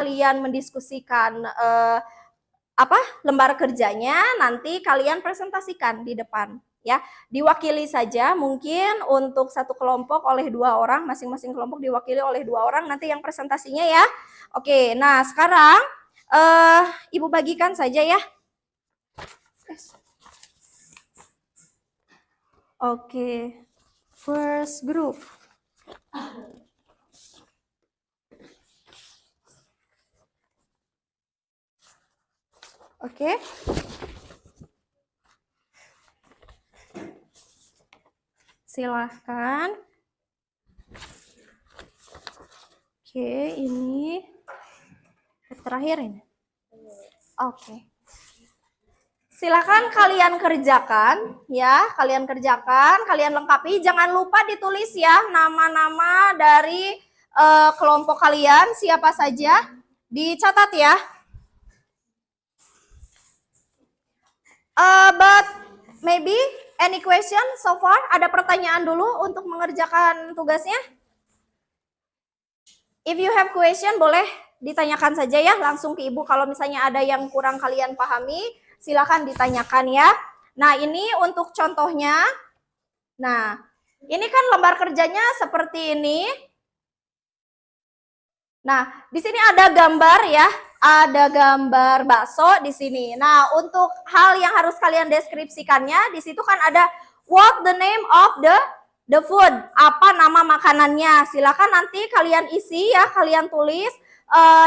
kalian mendiskusikan lembar kerjanya, nanti kalian presentasikan di depan. Ya, diwakili saja mungkin untuk satu kelompok oleh 2 orang, masing-masing kelompok diwakili oleh 2 orang, nanti yang presentasinya ya. Oke, nah sekarang Ibu bagikan saja ya. Oke, first group. Oke. Silahkan. Oke, ini terakhir ini. Oke. Silakan kalian kerjakan ya, kalian lengkapi. Jangan lupa ditulis ya nama-nama dari kelompok kalian siapa saja, dicatat ya. But maybe any question so far? Ada pertanyaan dulu untuk mengerjakan tugasnya? If you have question boleh ditanyakan saja ya langsung ke Ibu. Kalau misalnya ada yang kurang kalian pahami, silakan ditanyakan ya. Nah, ini untuk contohnya. Nah, ini kan lembar kerjanya seperti ini. Nah, di sini ada gambar ya. Ada gambar bakso di sini. Nah, untuk hal yang harus kalian deskripsikannya, di situ kan ada what the name of the food. Apa nama makanannya? Silakan nanti kalian isi ya, kalian tulis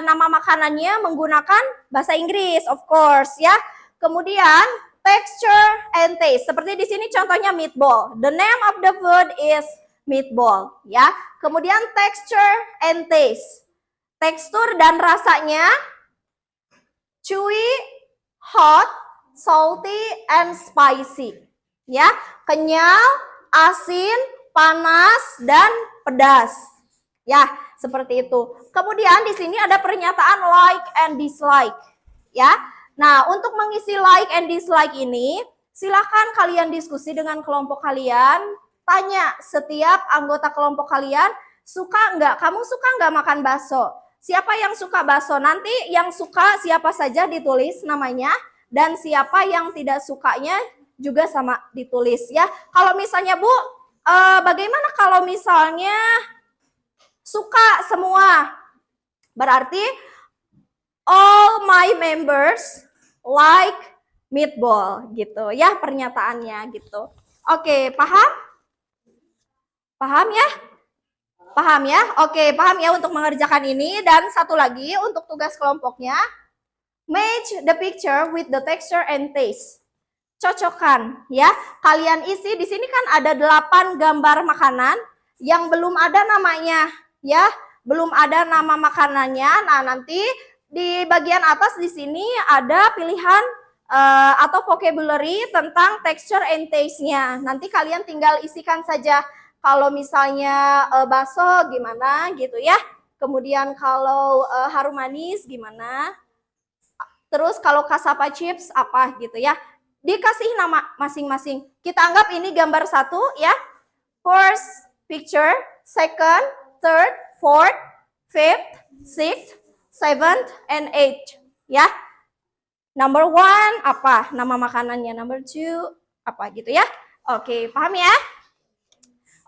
nama makanannya menggunakan bahasa Inggris, of course ya. Kemudian texture and taste. Seperti di sini contohnya meatball. The name of the food is meatball ya. Kemudian texture and taste. Tekstur dan rasanya chewy, hot, salty, and spicy. Ya, kenyal, asin, panas, dan pedas. Ya, seperti itu. Kemudian di sini ada pernyataan like and dislike. Ya, nah untuk mengisi like and dislike ini, silakan kalian diskusi dengan kelompok kalian. Tanya setiap anggota kelompok kalian, suka nggak? Kamu suka nggak makan bakso? Siapa yang suka bakso? Nanti yang suka siapa saja ditulis namanya, dan siapa yang tidak sukanya juga sama ditulis ya. Kalau misalnya Bu, bagaimana kalau misalnya suka semua? Berarti all my members like meatball gitu ya pernyataannya gitu. Oke, paham? Paham ya? Paham ya? Oke, paham ya untuk mengerjakan ini. Dan satu lagi untuk tugas kelompoknya, match the picture with the texture and taste. Cocokkan ya. Kalian isi di sini kan ada 8 gambar makanan yang belum ada namanya ya, belum ada nama makanannya. Nah, nanti di bagian atas di sini ada pilihan atau vocabulary tentang texture and taste-nya. Nanti kalian tinggal isikan saja. Kalau misalnya bakso gimana gitu ya. Kemudian kalau harum manis gimana. Terus kalau kasapa chips apa gitu ya. Dikasih nama masing-masing. Kita anggap ini gambar 1 ya. First picture, second, third, fourth, fifth, sixth, seventh, and eighth ya. Number 1 apa nama makanannya, number 2 apa gitu ya. Oke, paham ya?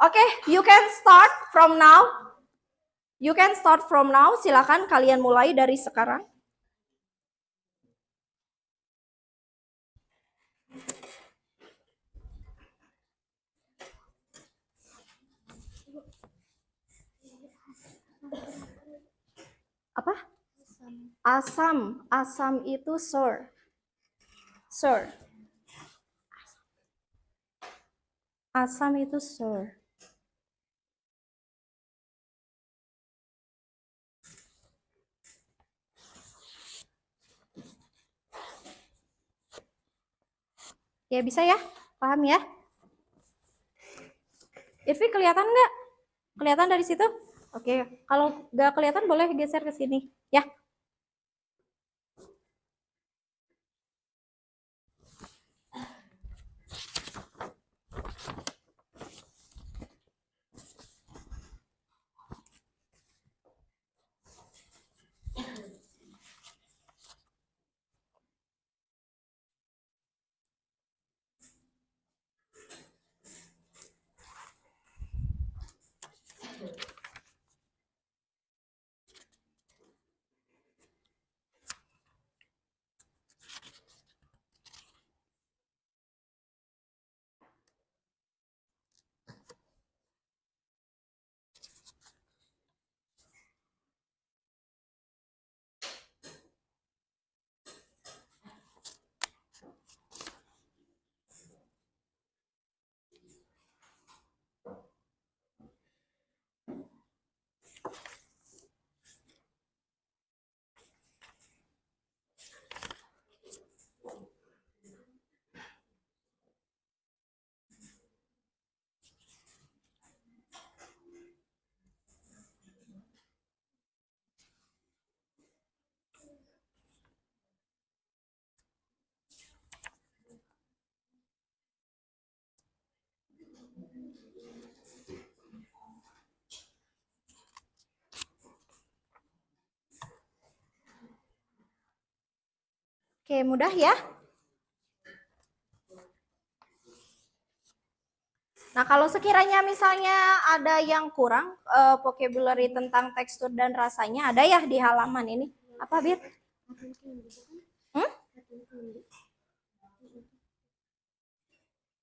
Oke, you can start from now. You can start from now. Silakan kalian mulai dari sekarang. Apa? Asam. Asam itu sour. Sour. Asam itu sour. Ya bisa ya? Paham ya? Irvi kelihatan nggak? Kelihatan dari situ? Oke, kalau nggak kelihatan boleh geser ke sini ya. Oke, mudah ya. Nah, kalau sekiranya misalnya ada yang kurang vocabulary tentang tekstur dan rasanya, ada ya di halaman ini. Apa, Bir? Hmm?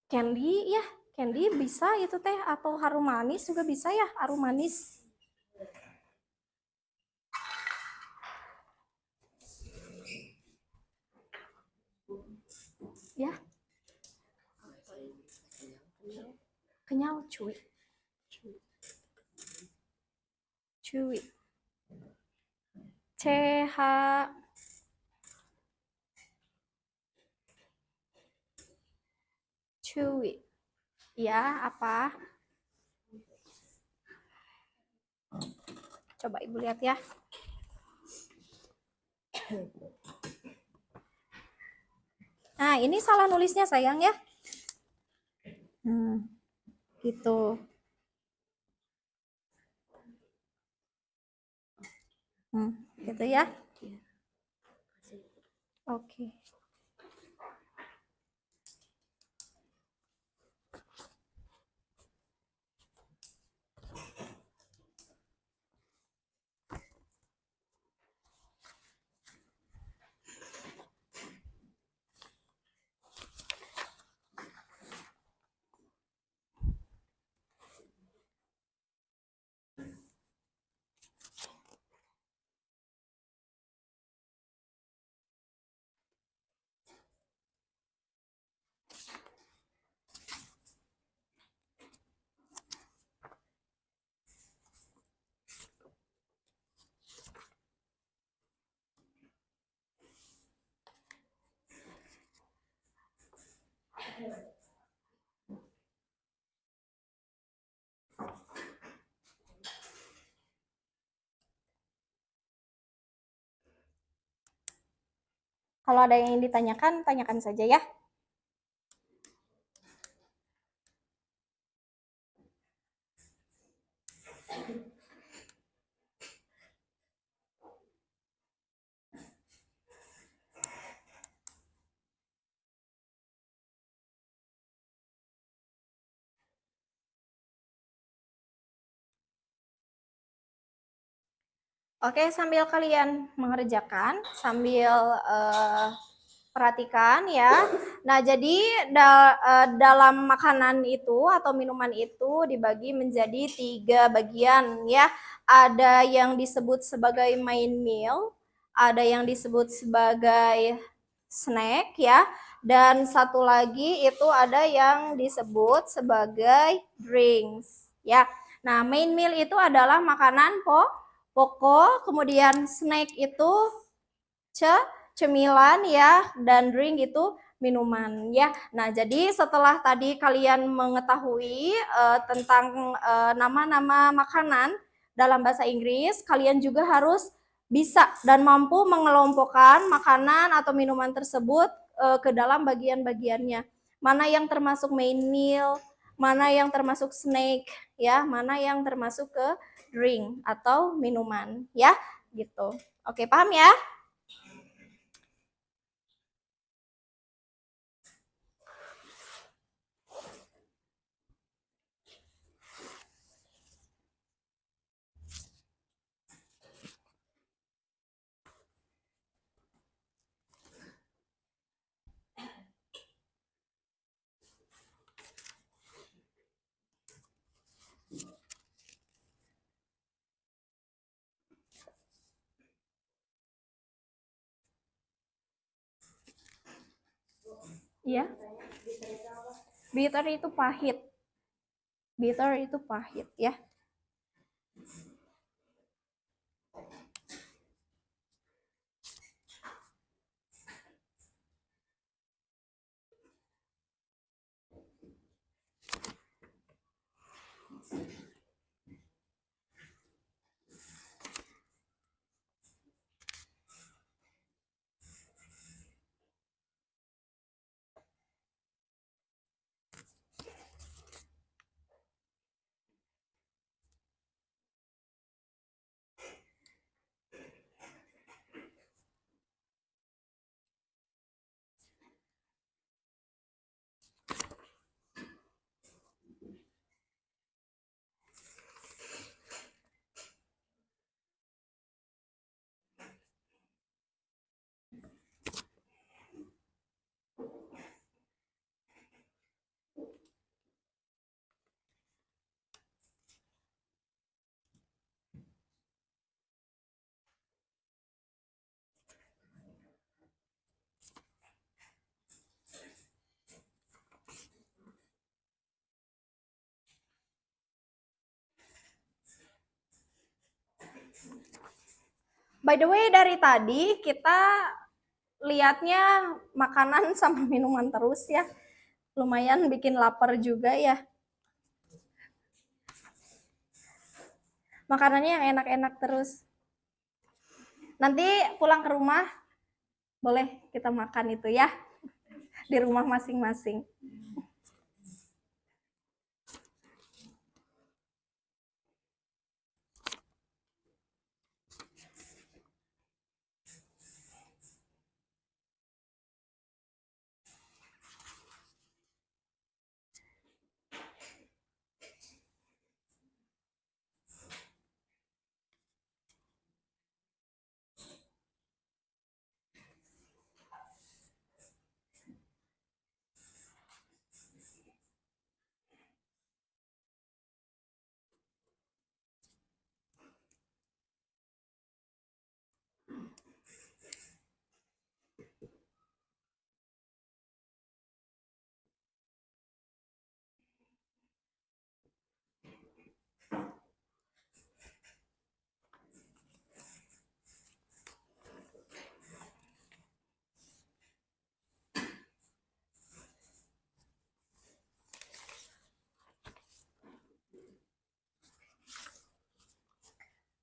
Candy ya, candy bisa itu teh, atau harum manis juga bisa ya, harum manis. Ya. Kenyal, cuy. Cuy. CH cuy. Ya, apa? Coba Ibu lihat ya. Nah, ini salah nulisnya sayang ya. Gitu. Gitu ya. Oke. Kalau ada yang ditanyakan, tanyakan saja ya. Oke, sambil kalian mengerjakan, sambil perhatikan ya. Nah, jadi dalam makanan itu atau minuman itu dibagi menjadi 3 bagian ya. Ada yang disebut sebagai main meal, ada yang disebut sebagai snack ya, dan satu lagi itu ada yang disebut sebagai drinks ya. Nah, main meal itu adalah makanan pokok, kemudian snack itu cemilan ya, dan drink itu minuman ya. Nah, jadi setelah tadi kalian mengetahui tentang nama-nama makanan dalam bahasa Inggris, kalian juga harus bisa dan mampu mengelompokkan makanan atau minuman tersebut ke dalam bagian-bagiannya. Mana yang termasuk main meal, mana yang termasuk snack ya, mana yang termasuk ke drink atau minuman ya, gitu. Oke, paham ya? Iya. Bitter itu pahit. Bitter itu pahit ya. By the way, dari tadi kita lihatnya makanan sama minuman terus ya. Lumayan bikin lapar juga ya. Makanannya yang enak-enak terus. Nanti pulang ke rumah boleh kita makan itu ya. Di rumah masing-masing.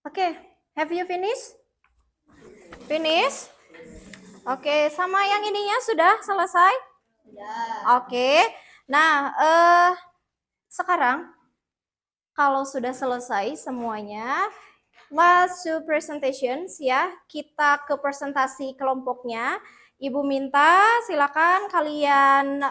Oke, have you finished? Finish? Oke, sama yang ininya sudah selesai? Oke. Nah, sekarang kalau sudah selesai semuanya, let's do presentations ya. Kita ke presentasi kelompoknya. Ibu minta silakan kalian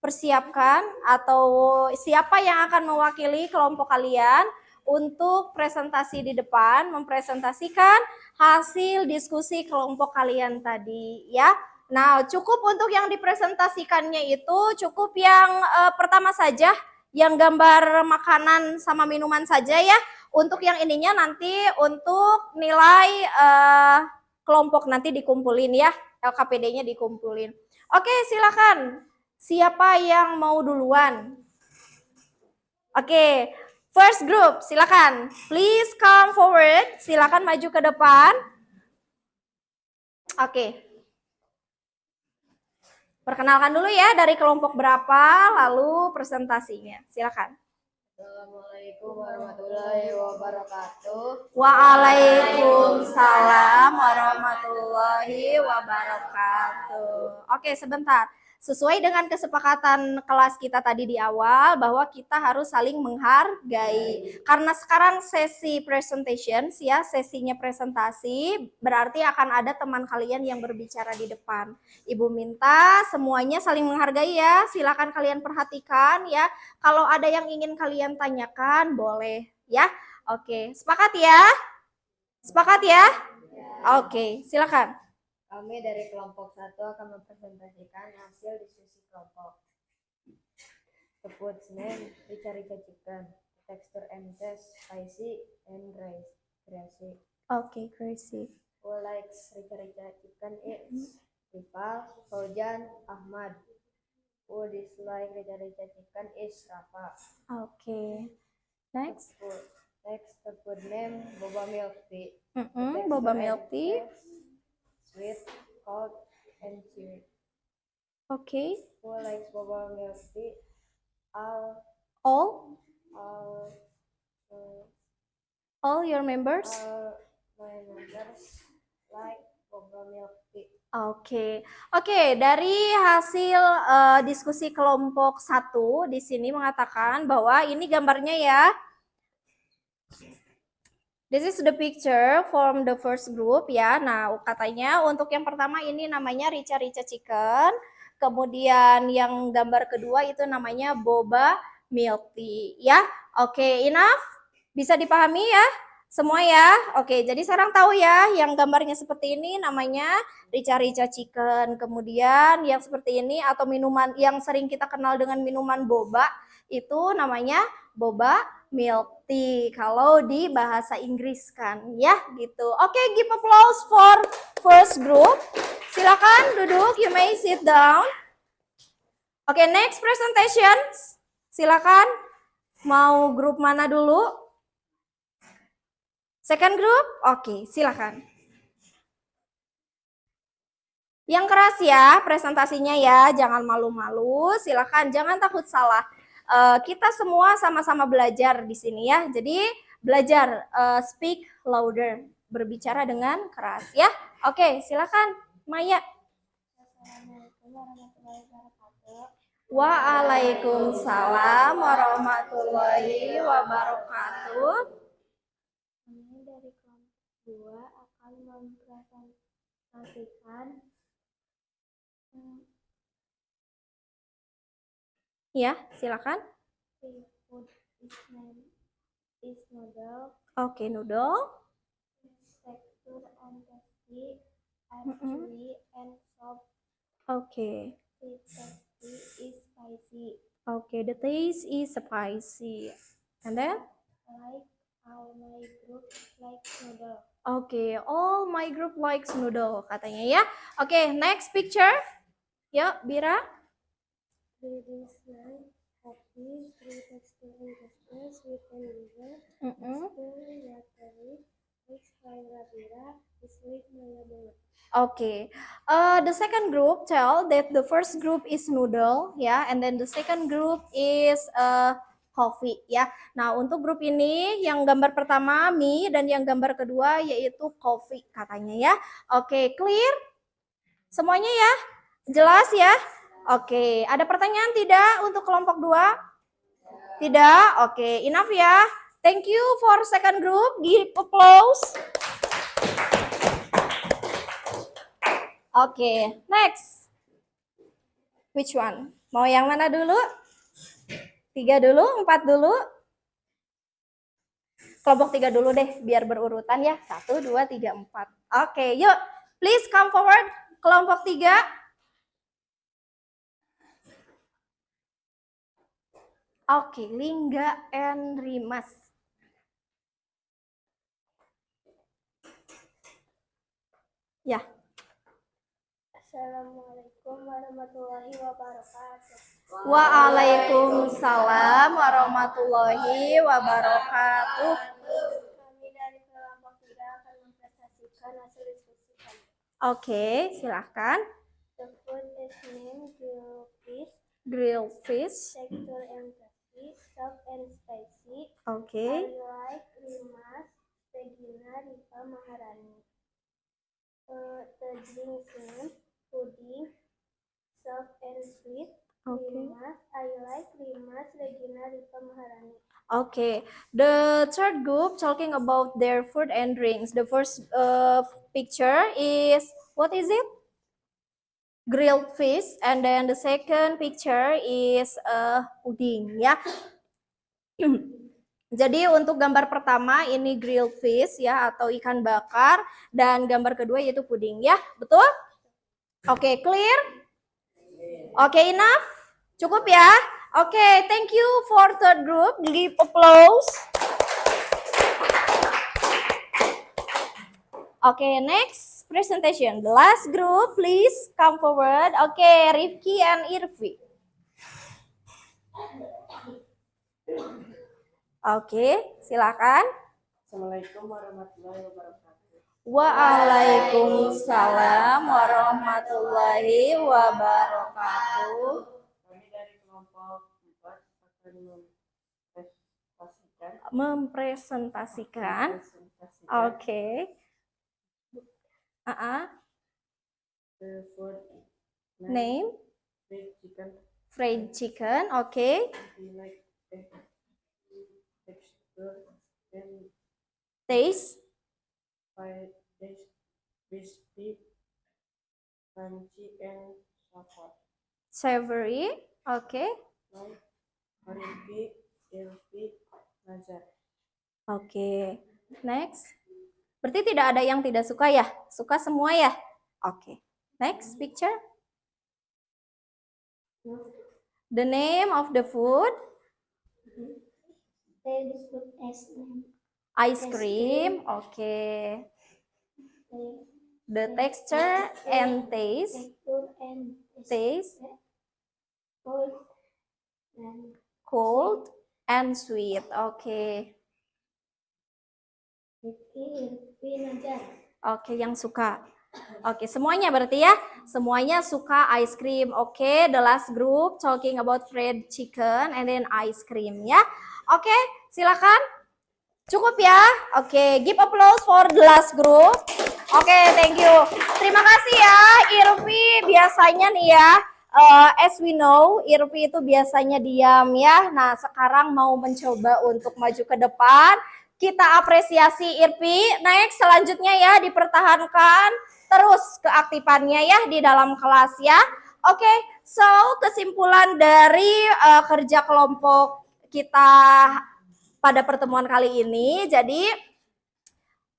persiapkan atau siapa yang akan mewakili kelompok kalian untuk presentasi di depan, mempresentasikan hasil diskusi kelompok kalian tadi ya. Nah, cukup untuk yang dipresentasikannya itu cukup yang pertama saja, yang gambar makanan sama minuman saja ya. Untuk yang ininya nanti untuk nilai kelompok nanti dikumpulin ya, LKPD-nya dikumpulin. Oke, silakan. Siapa yang mau duluan? Oke, first group, silakan. Please come forward. Silakan maju ke depan. Oke. Perkenalkan dulu ya dari kelompok berapa, lalu presentasinya. Silakan. Assalamualaikum warahmatullahi wabarakatuh. Waalaikumsalam warahmatullahi wabarakatuh. Oke, sebentar. Sesuai dengan kesepakatan kelas kita tadi di awal bahwa kita harus saling menghargai. Karena sekarang sesi presentations ya, sesinya presentasi, berarti akan ada teman kalian yang berbicara di depan. Ibu minta semuanya saling menghargai ya. Silakan kalian perhatikan ya. Kalau ada yang ingin kalian tanyakan, boleh ya. Oke, sepakat ya? Sepakat ya? Oke, silakan. Kami dari kelompok 1 akan mempresentasikan hasil diskusi kelompok. The food's name, Rica-Rica Chicken. Texture and taste, spicy and greasy. Oke, crazy. Who likes Rica-Rica Chicken is Rifa, Faujan, Ahmad. Who dislike Rica-Rica Chicken is Rafa. Oke. Next. The food name, Boba Milk Tea. Boba Milk Tea. Sweet, cold, and chewy. Oke. Who likes boba milk tea? All your members? All my members like boba milk tea. Oke, dari hasil diskusi kelompok 1 di sini mengatakan bahwa ini gambarnya ya. This is the picture from the first group ya. Nah, katanya untuk yang pertama ini namanya Rica-Rica Chicken. Kemudian yang gambar kedua itu namanya Boba Milk Tea ya. Oke, enough? Bisa dipahami ya? Semua ya? Oke, jadi sekarang tahu ya yang gambarnya seperti ini namanya Rica-Rica Chicken. Kemudian yang seperti ini atau minuman yang sering kita kenal dengan minuman boba itu namanya Boba Milk Tea kalau di bahasa Inggris kan ya gitu. Oke, give applause for first group. Silakan duduk, you may sit down. Oke, next presentation. Silakan mau grup mana dulu? Second group? Oke, silakan. Yang keras ya presentasinya ya, jangan malu-malu, silakan jangan takut salah. Kita semua sama-sama belajar di sini ya. Jadi belajar speak louder, berbicara dengan keras ya. Oke, silakan Maya. Assalamualaikum warahmatullahi wabarakatuh. Waalaikumsalam warahmatullahi wabarakatuh. Kami dari kelompok 2 akan mempresentasikan Ya, silakan. food is noodle, Oke, noodle. texture and tasty, are chewy and soft. Oke. The tasty is spicy, Oke, the taste is spicy. And then? like all my group like noodle. Oke, all my group likes noodle katanya ya. Oke, next picture. Yuk, Bira. Breathing snack, coffee, free texture and tasty, sweet and bitter, Mm-mm. spoon, watery, mixed by Rabira, is sweet Maya banget. Oke, the second group tell that the first group is noodle ya, and then the second group is coffee ya. Nah untuk grup ini yang gambar pertama mie dan yang gambar kedua yaitu coffee katanya ya. Oke, clear? Semuanya ya? Jelas ya? Oke, ada pertanyaan tidak untuk kelompok 2? Tidak? Oke, enough ya. Thank you for second group. Give applause. Oke, next. Which one? Mau yang mana dulu? 3 dulu, 4 dulu? Kelompok 3 dulu deh, biar berurutan ya. 1, 2, 3, 4. Oke, yuk. Please come forward. Kelompok 3. Oke, Lingga and Rimas. Ya. Assalamualaikum warahmatullahi wabarakatuh. Waalaikumsalam warahmatullahi wabarakatuh. Kami dari kelompok 3 akan mempresentasikan hasil diskusi kami. Oke, silahkan. The food is named grilled fish, Grilled fish. texture and tasty, soft and spicy. Oke. I like Rimas, Regina, Rifa, Maharani. The drinks name, pudding, soft and sweet. Oke. Rimas, I like Rimas, Regina, Rifa, Maharani. Okay, the third group talking about their food and drinks. The first picture is, what is it? Grilled fish, and then the second picture is pudding ya. Jadi untuk gambar pertama ini grilled fish ya atau ikan bakar, dan gambar kedua yaitu puding ya, betul? Oke, clear? Oke, enough? Cukup ya? Oke, thank you for third group. Give applause. Oke, next presentation. The last group, please come forward. Oke, Rifki and Irvi. Oke, silakan. Assalamualaikum warahmatullahi wabarakatuh. Waalaikumsalam warahmatullahi wabarakatuh. Kami dari kelompok 4 akan Mempresentasikan. Oke. The food Name fried chicken. fried chicken. Oke. We like texture and Taste fried crispy, crunchy and soft. savory. Oke. Like Harifi, Ilfi, Nazar. Oke. Next. Berarti tidak ada yang tidak suka ya? Suka semua ya? Oke. Next picture. The name of the food. Ice cream. Oke. The texture and taste. Taste. Cold and sweet. Oke. Irfi, Najar. Oke, yang suka. Oke, semuanya berarti ya. Semuanya suka ice cream. Oke, the last group talking about fried chicken and then ice cream ya. Oke, silakan. Cukup ya. Oke, give applause for the last group. Oke, thank you. Terima kasih ya, Irfi. Biasanya nih ya, as we know, Irfi itu biasanya diam ya. Nah, sekarang mau mencoba untuk maju ke depan. Kita apresiasi Irfi. Next, selanjutnya ya, dipertahankan terus keaktifannya ya di dalam kelas ya. Oke, so kesimpulan dari kerja kelompok kita pada pertemuan kali ini, jadi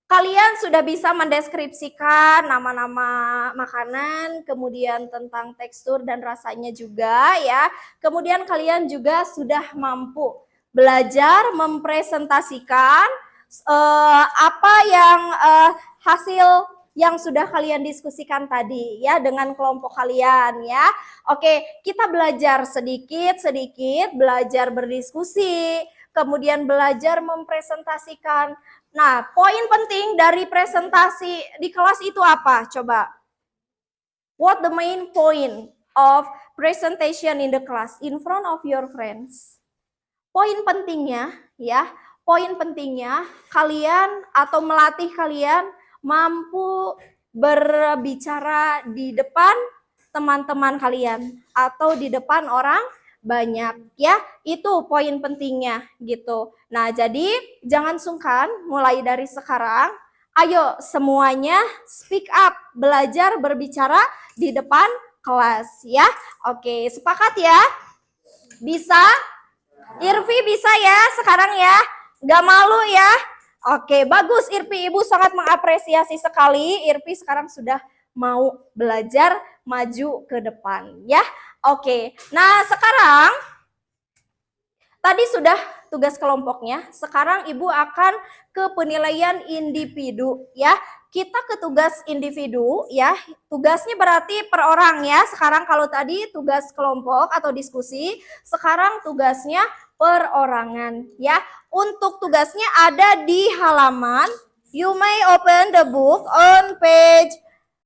kalian sudah bisa mendeskripsikan nama-nama makanan, kemudian tentang tekstur dan rasanya juga ya. Kemudian kalian juga sudah mampu belajar mempresentasikan apa yang hasil yang sudah kalian diskusikan tadi ya dengan kelompok kalian ya. Oke, kita belajar sedikit-sedikit, belajar berdiskusi, kemudian belajar mempresentasikan. Nah, poin penting dari presentasi di kelas itu apa? Coba. What the main point of presentation in the class in front of your friends? Poin pentingnya ya, poin pentingnya kalian atau melatih kalian mampu berbicara di depan teman-teman kalian atau di depan orang banyak ya, itu poin pentingnya gitu. Nah, jadi jangan sungkan mulai dari sekarang. Ayo semuanya speak up, belajar berbicara di depan kelas ya. Oke, sepakat ya? Bisa? Irfi bisa ya sekarang ya? Gak malu ya? Oke, bagus Irfi, Ibu sangat mengapresiasi sekali. Irfi sekarang sudah mau belajar maju ke depan ya. Oke, nah sekarang tadi sudah tugas kelompoknya, sekarang Ibu akan ke penilaian individu ya. Kita ke tugas individu ya, tugasnya berarti per orang ya. Sekarang kalau tadi tugas kelompok atau diskusi, sekarang tugasnya perorangan ya. Untuk tugasnya ada di halaman, you may open the book on page